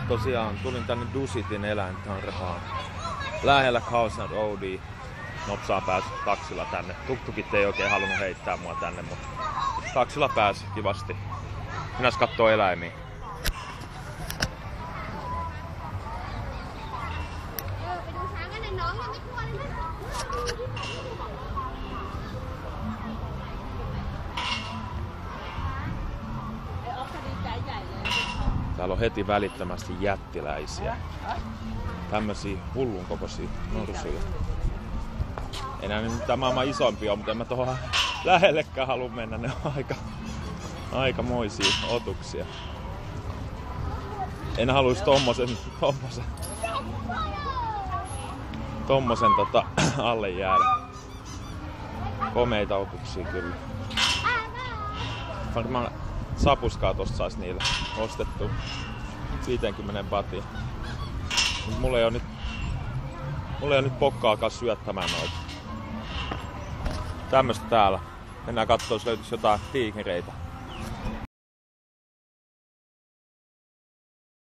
Tosiaan tulin tänne Dusitin eläintarhaan. Lähellä Carlson Roadia. Nopsaan pääsi taksilla tänne. Tuktukit ei oikein halunnut heittää mua tänne, mutta taksilla pääsi kivasti. Minäs kattoo eläimiä. Täällä on heti välittömästi jättiläisiä. Tämmösiä hullun kokoisia norsuja. Ei nää nyt mitään maailman isompia, mutta en mä tohon lähellekään halua mennä. Ne on aikamoisia otuksia. En haluis tommosen alle jäädä. Komeita otuksia kyllä. Varmaan sapuskaa tosta sais niille ostettu 50 batia. Mut mulla ei oo nyt pokkaakaan syöttämään noita. Tämmöstä täällä. Mennään kattoo, jos löytyis jotain tiikereitä.